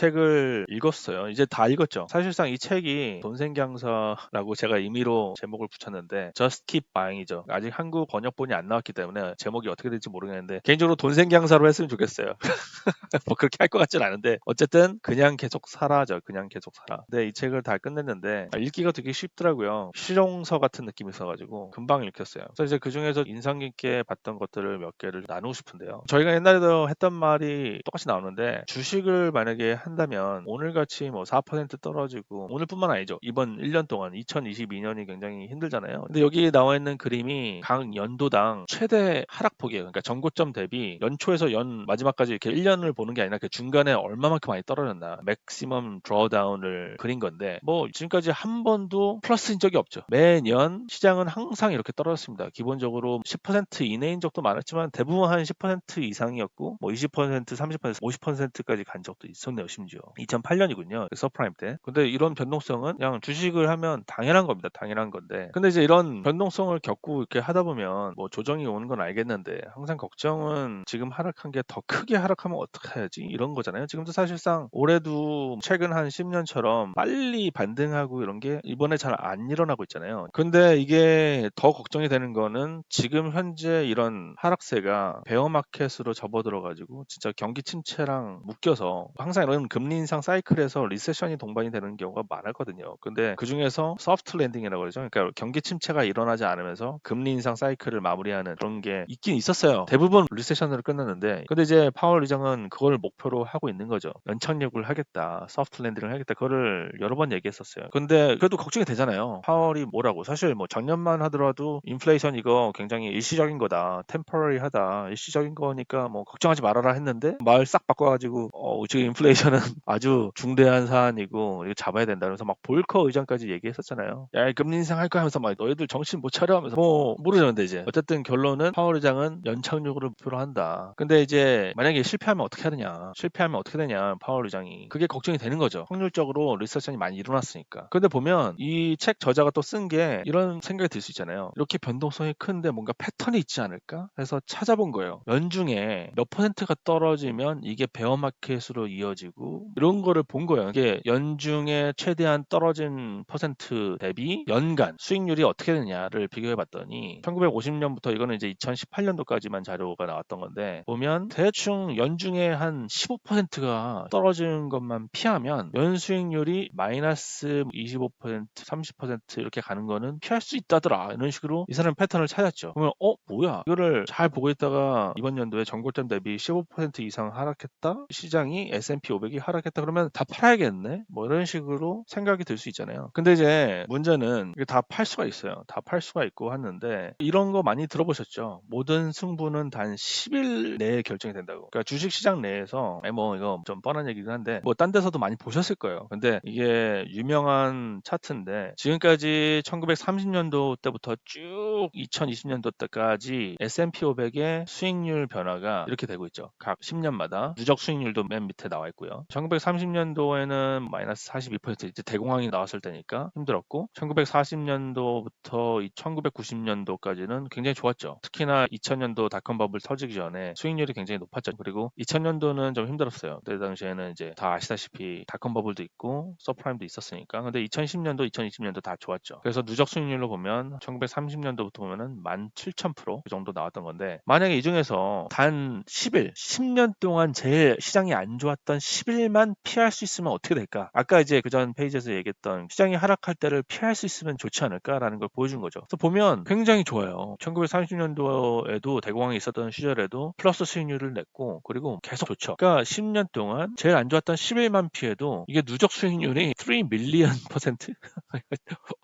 책을 읽었어요. 이제 다 읽었죠. 사실상 이 책이 돈생경사라고 제가 임의로 제목을 붙였는데 Just Keep Buying이죠. 아직 한국 번역본이 안 나왔기 때문에 제목이 어떻게 될지 모르겠는데 개인적으로 돈생경사로 했으면 좋겠어요. 뭐 그렇게 할 것 같진 않은데 어쨌든 그냥 계속 살아죠. 그냥 계속 살아. 근데 이 책을 다 끝냈는데 읽기가 되게 쉽더라고요. 실용서 같은 느낌이 있어가지고 금방 읽혔어요. 그래서 이제 그 중에서 인상 깊게 봤던 것들을 몇 개를 나누고 싶은데요. 저희가 옛날에도 했던 말이 똑같이 나오는데 주식을 만약에 한다면 오늘같이 뭐 4% 떨어지고 오늘뿐만 아니죠. 이번 1년 동안 2022년이 굉장히 힘들잖아요. 근데 여기 나와 있는 그림이 각 연도당 최대 하락폭이에요. 그러니까 전고점 대비 연초에서 연 마지막까지 이렇게 1년을 보는 게 아니라 그 중간에 얼마만큼 많이 떨어졌나 맥시멈 드로다운을 그린 건데 뭐 지금까지 한 번도 플러스인 적이 없죠. 매년 시장은 항상 이렇게 떨어졌습니다. 기본적으로 10% 이내인 적도 많았지만 대부분 한 10% 이상이었고 뭐 20%, 30%, 50%까지 간 적도 있었네요. 심지어 2008년이군요. 서프라임 때. 근데 이런 변동성은 그냥 주식을 하면 당연한 겁니다. 당연한 건데. 근데 이제 이런 변동성을 겪고 이렇게 하다 보면 뭐 조정이 오는 건 알겠는데 항상 걱정은 지금 하락한 게 더 크게 하락하면 어떡해야지 이런 거잖아요. 지금도 사실상 올해도 최근 한 10년처럼 빨리 반등하고 이런 게 이번에 잘 안 일어나고 있잖아요. 근데 이게 더 걱정이 되는 거는 지금 현재 이런 하락세가 베어마켓으로 접어들어가지고 진짜 경기 침체랑 묶여서 항상 이런 금리 인상 사이클에서 리세션이 동반이 되는 경우가 많았거든요. 근데 그 중에서 소프트 랜딩이라고 그러죠. 그러니까 경기 침체가 일어나지 않으면서 금리 인상 사이클을 마무리하는 그런 게 있긴 있었어요. 대부분 리세션으로 끝났는데 근데 이제 파월 의장은 그걸 목표로 하고 있는 거죠. 연착륙을 하겠다. 소프트 랜딩을 하겠다. 그거를 여러 번 얘기했었어요. 근데 그래도 걱정이 되잖아요. 파월이 뭐라고. 사실 뭐 작년만 하더라도 인플레이션 이거 굉장히 일시적인 거다. 템퍼러리하다. 일시적인 거니까 뭐 걱정하지 말아라 했는데 말 싹 바꿔가지고 지금 인플레이션은 아주 중대한 사안이고 이거 잡아야 된다. 그래서 막 볼커 의장까지 얘기했었잖아요. 야, 금리 인상할 거야 하면서 막 너희들 정신 못 차려 하면서 뭐 모르죠. 근데 이제 어쨌든 결론은 파월 의장은 연착륙을 목표로 한다. 근데 이제 만약에 실패하면 어떻게 하느냐. 실패하면 어떻게 되냐. 파월 의장이. 그게 걱정이 되는 거죠. 확률적으로 리세션이 많이 일어났으니까. 근데 보면 이 책 저자가 또 쓴 게 이런 생각이 들 수 있잖아요. 이렇게 변동성이 큰데 뭔가 패턴이 있지 않을까? 해서 찾아본 거예요. 연중에 몇 퍼센트가 떨어지면 이게 베어마켓으로 이어지고 이런 거를 본 거예요. 이게 연중에 최대한 떨어진 퍼센트 대비 연간 수익률이 어떻게 되냐를 비교해 봤더니 1950년부터 이거는 이제 2018년도까지만 자료가 나왔던 건데 보면 대충 연중에 한 15%가 떨어지는 것만 피하면 연수익률이 마이너스 25%, 30% 이렇게 가는 거는 피할 수 있다더라. 이런 식으로 이 사람 패턴을 찾았죠. 그러면 뭐야? 이거를 잘 보고 있다가 이번 연도에 전고점 대비 15% 이상 하락했다? 시장이 S&P 500이 하락했다 그러면 다 팔아야겠네? 뭐 이런 식으로 생각이 들 수 있잖아요. 근데 이제 문제는 이게 다 팔 수가 있어요. 다 팔 수가 있고 하는데 이런 거 많이 들어보셨죠? 모든 승부는 단 10일 내에 결정이 된다고. 그러니까 주식시장 내에서 뭐 이거 좀 뻔한 얘기긴 한데 뭐 딴 데서도 많이 보셨을 거예요. 근데 이게 유명한 차트인데 지금까지 1930년도 때부터 쭉 2020년도 때까지 S&P 500의 수익률 변화가 이렇게 되고 있죠. 각 10년마다 누적 수익률도 맨 밑에 나와 있고요. 1930년도에는 마이너스 42% 이제 대공황이 나왔을 때니까 힘들었고 1940년도부터 1990년도까지는 굉장히 좋았죠. 특히나 2000년도 닷컴 버블 터지기 전에 수익률이 굉장히 높았죠. 그리고 2000년도는 좀 힘들었어요. 그때 당시에는 이제 다 아시다시피 닷컴 버블도 있고 서프라임도 있었으니까. 근데 2010년도, 2020년도 다 좋았죠. 그래서 누적 수익률로 보면 1930년도부터 보면은 17,000%그 정도 나왔던 건데 만약에 이 중에서 단 10일, 10년 동안 제일 시장이 안 좋았던 10일만 피할 수 있으면 어떻게 될까? 아까 이제 그전 페이지에서 얘기했던 시장이 하락할 때를 피할 수 있으면 좋지 않을까라는 걸 보여준 거죠. 그래서 보면 굉장히 좋아요. 1930년도에도 대공황이 있었던 시절에도 플러스 수익률을 냈고 그리고 계속 좋죠. 그러니까 10년 동안 제일 안 좋았던 10일만 피해도 이게 누적 수익률이 3 밀리언 퍼센트?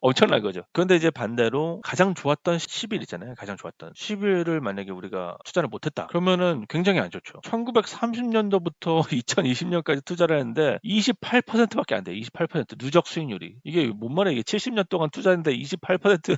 엄청난 거죠. 그런데 이제 반대로 가장 좋았던 10일 있잖아요. 가장 좋았던 10일을 만약에 우리가 투자를 못했다. 그러면은 굉장히 안 좋죠. 1930년도부터 2020년까지 투자를 했는데 28%밖에 안 돼. 28% 누적 수익률이. 이게 뭔 말이야? 이게 70년 동안 투자했는데 28%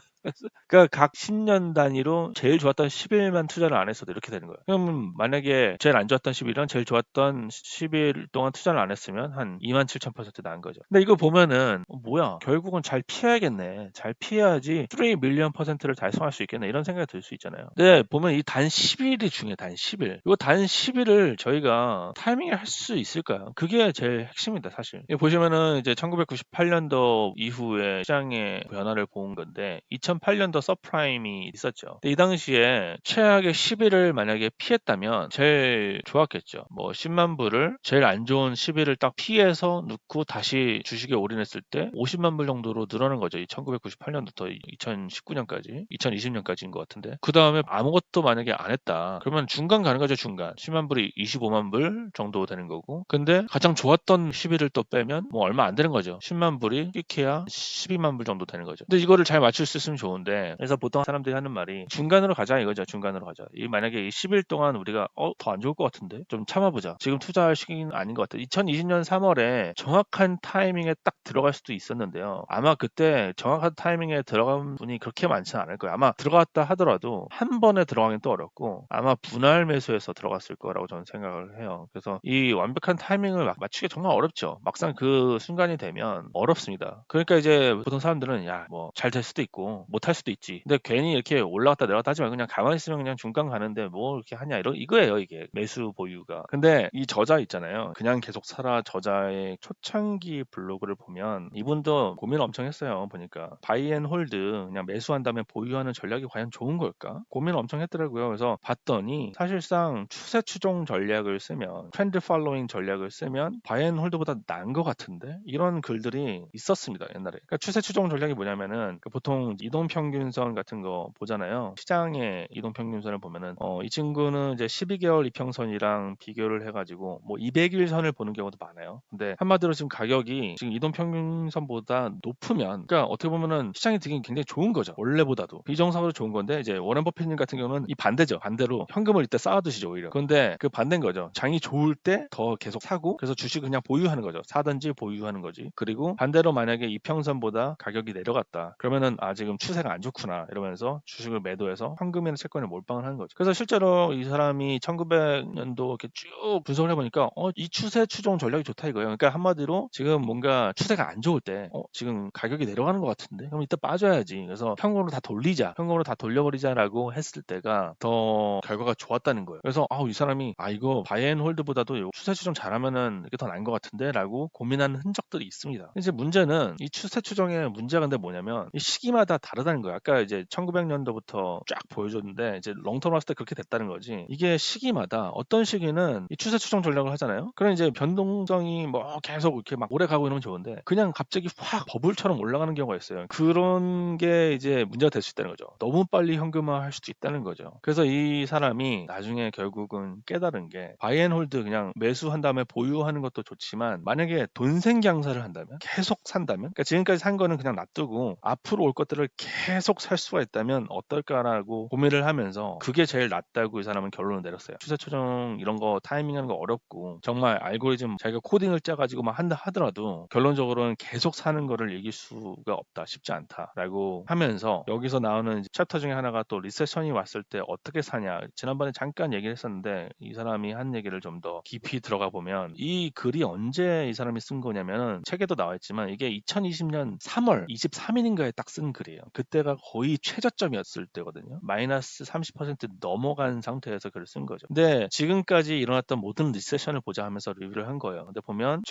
그러니까 각 10년 단위로 제일 좋았던 10일만 투자를 안 했어도 이렇게 되는 거예요. 그럼 만약에 제일 안 좋았던 10일은 제일 좋았던 10일 동안 투자를 안 했으면 한 27,000% 나은 거죠. 근데 이거 보면은 뭐야 결국은 잘 피해야겠네. 잘 피해야지 3 밀리언 퍼센트를 달성할 수 있겠네. 이런 생각이 들 수 있잖아요. 근데 보면 이 단 10일이 중요해. 단 10일. 이거 단 10일을 저희가 타이밍에 할 수 있을까요? 그게 제일 핵심입니다, 사실. 여기 보시면은 이제 1998년도 이후에 시장의 변화를 본 건데 2008년도 서프라임이 있었죠. 근데 이 당시에 최악의 10일을 만약에 피했다면 제일 좋았겠죠. 뭐 10만 불을 제일 안 좋은 10일을 딱 피해서 넣고 다시 주식에 올인했을 때 50만 불 정도로 늘어난 거죠. 이 1998년부터 2019년까지, 2020년까지인 것 같은데. 그 다음에 아무것도 만약에 안 했다. 그러면 중간 가는 거죠, 중간. 10만 불이 25만 불 정도 되는 거고. 근데 가장 좋았던 10일을 또 빼면 뭐 얼마 안 되는 거죠. 10만 불이 끽해야 12만 불 정도 되는 거죠. 근데 이거를 잘 맞출 수 있으면 좋은데, 그래서 보통 사람들이 하는 말이 중간으로 가자 이거죠. 중간으로 가자. 이 만약에 이 10일 동안 우리가 더 안 좋을 것 같은데 좀 참아보자. 지금 투자할 시기는 아닌 것 같아. 2020년 3월에 정확한 타이밍에 딱 들어갈 수도 있었는데요. 아마 그때 정확한 타이밍에 들어간 분이 그렇게 많지는 않을 거예요. 아마 들어갔다 하더라도 한 번에 들어가긴 또 어렵고 아마 분할 매수해서 들어갔을 거라고 저는 생각을 해요. 그래서 이 완벽한 타이밍을 맞추기 정말 어렵죠. 막상 그 순간이 되면 어렵습니다. 그러니까 이제 보통 사람들은 야, 뭐 잘 될 수도 있고 못 할 수도 있지. 근데 괜히 이렇게 올라갔다 내려갔다 하지 말고 그냥 가만히 있으면 그냥 중간 가는데 뭐 이렇게 하냐 이거예요, 이게 매수 보유가. 근데 이 저자 있잖아요. 그냥 계속 살아 저자의 초창기 블로그를 보면 이분도 고민을 엄청 했어요. 보니까 바이 앤 홀드 그냥 매수한 다음에 보유하는 전략이 과연 좋은 걸까? 고민을 엄청 했더라고요. 그래서 봤더니 사실상 추세 추종 전략을 쓰면 트렌드 팔로잉 전략을 쓰면 바이 앤 홀드보다 나은 것 같은데 이런 글들이 있었습니다, 옛날에. 그러니까 추세 추종 전략이 뭐냐면은 보통 이동 평균선 같은 거 보잖아요. 시장의 이동 평균선을 보면은 이 친구는 이제 12개월 이평선이랑 비교를 해가지고 뭐 200일 선을 보는 경우도 많아요. 근데 한마디로 지금 가격이 지금 이동 평균선보다 높으면, 그러니까 어떻게 보면은 시장이 되게 굉장히 좋은 거죠. 원래보다도 비정상으로 좋은 건데 이제 워렌 버핏님 같은 경우는 이 반대죠. 반대로 현금을 이때 쌓아두시죠, 오히려. 그런데 그 반대인 거죠. 장이 좋을 때 더 계속 사고 그래서 주식 그냥 보유하는 거죠. 사든지 보유하는 거지. 그리고 반대로 만약에 이평선보다 가격이 내려갔다. 그러면은 지금 추세가 안 좋구나 이러면서 주식을 매도해서 현금이나 채권에 몰빵을 하는 거죠. 그래서 실제로 이 사람이 1900년도 이렇게 쭉 분석을 해보니까 이 추세 추종 전략이 좋다 이거예요. 그러니까 한마디로 지금 뭔가 추세가 안 좋을 때 지금 가격이 내려가는 것 같은데 그럼 이따 빠져야지. 그래서 현금으로 다 돌리자. 현금으로 다 돌려버리자라고 했을 때가 더 결과가 좋았다는 거예요. 그래서 이 사람이 이거 바이앤홀드보다도 추세 추종 잘하면은 이게 더 나은 것 같은데라고 고민하는 흔적들이 있습니다. 이제 문제는 이 추세 추종의 문제가 근데 뭐냐면 이 시기마다 다르다는 거예요. 아까 이제 1900년도부터 쫙 보여줬는데 이제 롱텀 왔을 때 그렇게 됐다는 거지. 이게 시기마다 어떤 시기는 이 추세 추종 전략을 하잖아요. 그럼 이제 변동성이 뭐 계속 이렇게 막 오래 가고 이러면 좋은데 그냥 갑자기 확 버블처럼 올라가는 경우가 있어요. 그런 게 이제 문제가 될 수 있다는 거죠. 너무 빨리 현금화 할 수도 있다는 거죠. 그래서 이 사람이 나중에 결국은 깨달은 게 바이앤홀드 그냥 매수한 다음에 보유하는 것도 좋지만 만약에 돈생 장사를 한다면 계속 산다면, 그러니까 지금까지 산 거는 그냥 놔두고 앞으로 올 것들을 계속 살 수가 있다면 어떨까라고 고민을 하면서 그게 제일 낫다고 이 사람은 결론을 내렸어요. 추세 조정 이런 거 타이밍하는 거 어렵고 정말 알고리즘 자기가 코딩을 짜가지고 막 한다 하더라도 결론적으로는 계속 사는 거를 이길 수가 없다, 쉽지 않다라고 하면서 여기서 나오는 챕터 중에 하나가 또 리세션이 왔을 때 어떻게 사냐. 지난번에 잠깐 얘기를 했었는데 이 사람이 한 얘기를 좀 더 깊이 들어가 보면 이 글이 언제 이 사람이 쓴 거냐면은 책에도 나와 있지만 이게 2020년 3월 23일인가에 딱 쓴 글이에요. 그때가 거의 최저점이었을 때거든요. 마이너스 30% 넘어간 상태에서 글을 쓴 거죠. 근데 지금까지 일어났던 모든 리세션을 보자 하면서 리뷰를 한 거예요. 근데 보면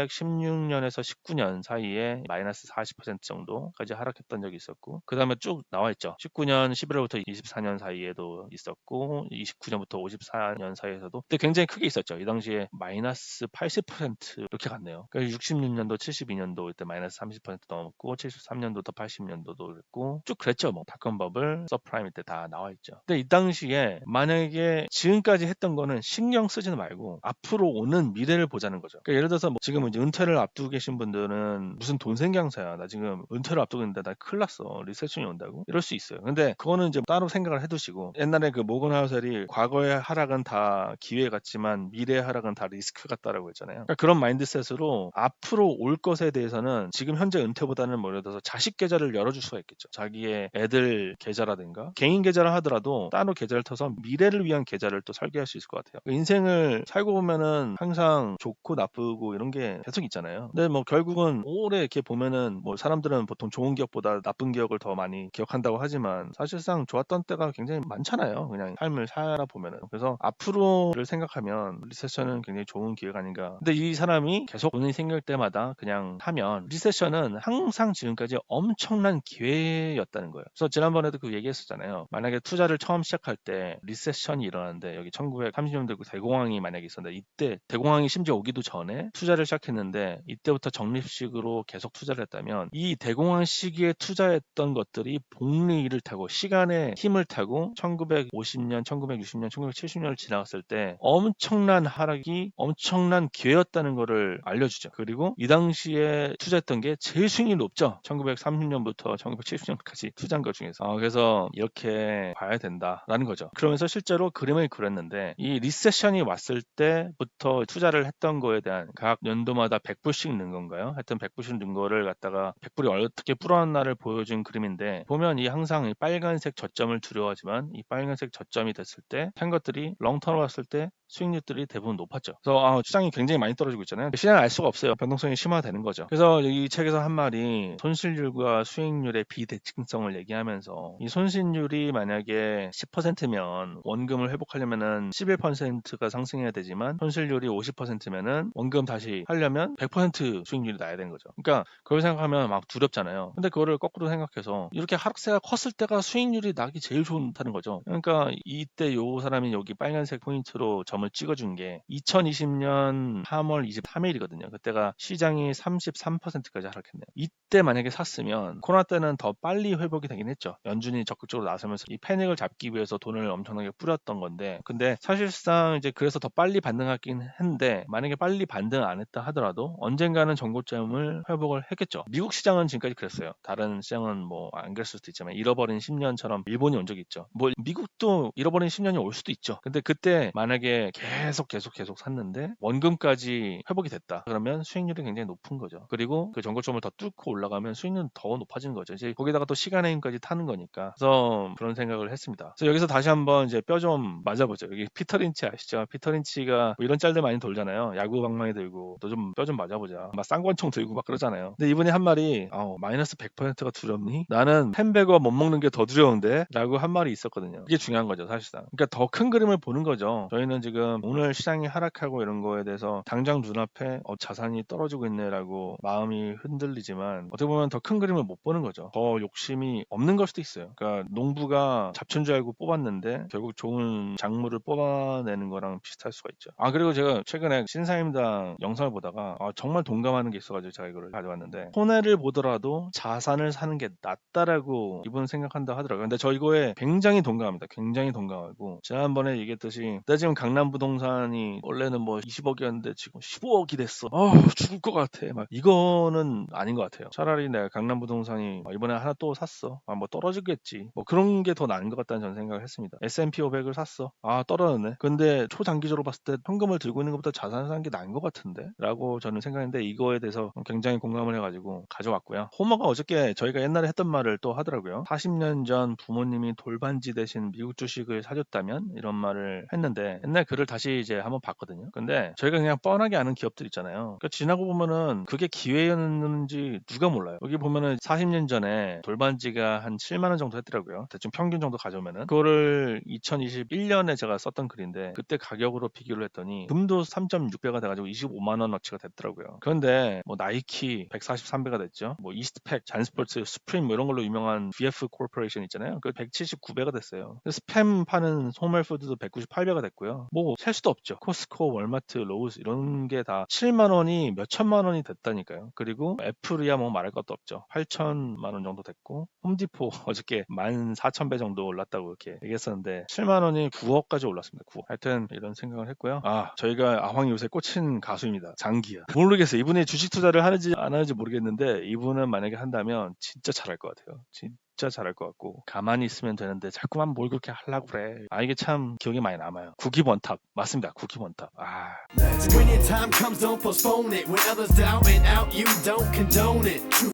1916년에서 19년 사이에 마이너스 40% 정도까지 하락했던 적이 있었고 그 다음에 쭉 나와 있죠. 19년 11월부터 24년 사이에도 있었고 29년부터 54년 사이에서도 근데 굉장히 크게 있었죠. 이 당시에 마이너스 80% 이렇게 갔네요. 그러니까 66년도, 72년도 이때 마이너스 30% 넘었고 73년도부터 80년도도 그랬고 쭉 그랬죠. 뭐 닷컴 버블, 서프라임 때 다 나와 있죠. 근데 이 당시에 만약에 지금까지 했던 거는 신경 쓰지는 말고 앞으로 오는 미래를 보자는 거죠. 그러니까 예를 들어서 뭐 지금 이제 은퇴를 앞두고 계신 분들은 무슨 돈생강사야. 나 지금 은퇴를 앞두고 있는데 나 큰일 났어. 리세션이 온다고? 이럴 수 있어요. 근데 그거는 이제 따로 생각을 해두시고 옛날에 그 모건 하우셀이 과거의 하락은 다 기회 같지만 미래의 하락은 다 리스크 같다라고 했잖아요. 그러니까 그런 마인드셋으로 앞으로 올 것에 대해서는 지금 현재 은퇴보다는 뭐 예를 들어서 자식 계좌를 열어줄 수 수가 있겠죠. 자기의 애들 계좌라든가 개인 계좌를 하더라도 따로 계좌를 터서 미래를 위한 계좌를 또 설계할 수 있을 것 같아요. 인생을 살고 보면은 항상 좋고 나쁘고 이런 게 계속 있잖아요. 근데 뭐 결국은 오래 이렇게 보면은 뭐 사람들은 보통 좋은 기억보다 나쁜 기억을 더 많이 기억한다고 하지만 사실상 좋았던 때가 굉장히 많잖아요. 그냥 삶을 살아보면은. 그래서 앞으로를 생각하면 리세션은 굉장히 좋은 기회가 아닌가. 근데 이 사람이 계속 돈이 생길 때마다 그냥 하면 리세션은 항상 지금까지 엄청난 기회였다는 거예요. 그래서 지난번에도 그 얘기했었잖아요. 만약에 투자를 처음 시작할 때 리세션이 일어났는데 여기 1930년대 대공황이 만약에 있었는데 이때 대공황이 심지어 오기도 전에 투자를 시작했는데 이때부터 적립식으로 계속 투자를 했다면 이 대공황 시기에 투자했던 것들이 복리를 타고 시간의 힘을 타고 1950년, 1960년, 1970년을 지나갔을 때 엄청난 하락이 엄청난 기회였다는 것을 알려주죠. 그리고 이 당시에 투자했던 게 제일 수익률이 높죠. 1930년부터 1970년까지 투자한 것 중에서. 그래서 이렇게 봐야 된다라는 거죠. 그러면서 실제로 그림을 그렸는데 이 리세션이 왔을 때부터 투자를 했던 거에 대한 각 연도마다 100불씩 는 건가요? 하여튼 100불씩 는 거를 갖다가 100불이 어떻게 불어났나를 보여준 그림인데 보면 이 항상 이 빨간색 저점을 두려워하지만 이 빨간색 저점이 됐을 때 한 것들이 롱텀으로 봤을 때 수익률들이 대부분 높았죠. 그래서 시장이 굉장히 많이 떨어지고 있잖아요. 시장을 알 수가 없어요. 변동성이 심화되는 거죠. 그래서 이 책에서 한 말이 손실률과 수익률의 비대칭성을 얘기하면서 이 손실률이 만약에 10%면 원금을 회복하려면은 11%가 상승해야 되지만 손실률이 50%면은 원금 다시 하려면 100% 수익률이 나야 되는 거죠. 그러니까 그걸 생각하면 막 두렵잖아요. 근데 그거를 거꾸로 생각해서 이렇게 하락세가 컸을 때가 수익률이 나기 제일 좋다는 거죠. 그러니까 이때 요 사람이 여기 빨간색 포인트로 점을 찍어준 게 2020년 3월 23일이거든요. 그때가 시장이 33%까지 하락했네요. 이때 만약에 샀으면 코로나 때는 더 빨리 회복이 되긴 했죠. 연준이 적극적으로 나서면서 이 패닉을 잡기 위해서 돈을 엄청나게 뿌렸던 건데 근데 사실상 이제 그래서 더 빨리 반등하긴 했는데 만약에 빨리 반등 안 했다 하더라도 언젠가는 전고점을 회복을 했겠죠. 미국 시장은 지금까지 그랬어요. 다른 시장은 뭐 안 그랬을 수도 있지만 잃어버린 10년처럼 일본이 온 적이 있죠. 뭐 미국도 잃어버린 10년이 올 수도 있죠. 근데 그때 만약에 계속 샀는데 원금까지 회복이 됐다. 그러면 수익률이 굉장히 높은 거죠. 그리고 그 전고점을 더 뚫고 올라가면 수익률은 더 높아지는 거죠. 이제 거기다가 또 시간의 힘까지 타는 거니까. 그래서 그런 생각을 했습니다. 그래서 여기서 다시 한번 이제 뼈 좀 맞아보죠. 여기 피터 린치 아시죠? 피터 린치가 뭐 이런 짤들 많이 돌잖아요. 야구 방망이 들고 너 좀 뼈 좀 맞아보자. 막 쌍권총 들고 막 그러잖아요. 근데 이분이 한 말이 마이너스 100%가 두렵니? 나는 햄버거 못 먹는 게 더 두려운데? 라고 한 말이 있었거든요. 그게 중요한 거죠, 사실상. 그러니까 더 큰 그림을 보는 거죠. 저희는 지금 오늘 시장이 하락하고 이런 거에 대해서 당장 눈앞에 자산이 떨어지고 있네라고 마음이 흔들리지만 어떻게 보면 더 큰 그림을 못 보는 거죠. 더 욕심이 없는 걸 수도 있어요. 그러니까 농부가 잡초인 줄 알고 뽑았는데 결국 좋은 작물을 뽑아내는 거랑 비슷할 수가 있죠. 그리고 제가 최근에 신사임당 영상을 보다가 정말 동감하는 게 있어가지고 제가 이거를 가져왔는데 손해를 보더라도 자산을 사는 게 낫다라고 이분은 생각한다 하더라고요. 근데 저 이거에 굉장히 동감합니다. 굉장히 동감하고 지난번에 얘기했듯이 나 지금 강남부동산이 원래는 뭐 20억이었는데 지금 15억이 됐어. 죽을 것 같아. 막 이거는 아닌 것 같아요. 차라리 내가 강남부동산이 이번에 하나 또 샀어. 뭐 떨어지겠지. 뭐 그런 게 더 나은 것 같다는 저는 생각을 했습니다. S&P 500을 샀어. 떨어졌네. 근데 초장기적으로 봤을 때 현금을 들고 있는 것보다 자산을 사는 게 나은 것 같은데? 라고 저는 생각했는데 이거에 대해서 굉장히 공감을 해가지고 가져왔고요. 호머가 어저께 저희가 옛날에 했던 말을 또 하더라고요. 40년 전 부모님이 돌반지 대신 미국 주식을 사줬다면 이런 말을 했는데 옛날 글을 다시 이제 한번 봤거든요. 근데 저희가 그냥 뻔하게 아는 기업들 있잖아요. 그러니까 지나고 보면은 그게 기회였는지 누가 몰라요. 여기 보면은 40년 전에 돌반지가 한 7만 원 정도 했더라고요. 대충 평균 정도 가져오면은 그거를 2021년에 제가 썼던 글인데 그때 가격으로 비교를 했더니 금도 3.6배가 돼가지고 25만 원어치가 됐더라고요. 그런데 뭐 나이키 143배가 됐죠. 뭐 이스트팩, 잔스포츠, 스프림 뭐 이런 걸로 유명한 VF 코퍼레이션 있잖아요. 그 179배가 됐어요. 스팸 파는 소멜푸드도 198배가 됐고요. 뭐 셀 수도 없죠. 코스코, 월마트, 로우스 이런 게 다 7만 원이 몇 천만 원이 됐다니까요. 그리고 애플이야 뭐 말할 것도 없죠. 8천만 원 정도 됐고 홈디포 어저께 14,000배 정도 올랐다고 이렇게 얘기했었는데 7만 원이 9억까지 올랐습니다. 9억. 하여튼 이런 생각을 했고요. 저희가 아황이 요새 꽂힌 가수입니다. 장기야. 모르겠어요. 이분이 주식 투자를 하는지 안 하는지 모르겠는데 이분은 만약에 한다면 진짜 잘할 것 같아요. 진짜 잘할 것 같고 가만히 있으면 되는데 자꾸만 뭘 그렇게 하려고 그래. 이게 참 기억에 많이 남아요. 국기번탑 맞습니다. 국기번탑. When your time comes, don't postpone it. When others down and out, you don't condone it.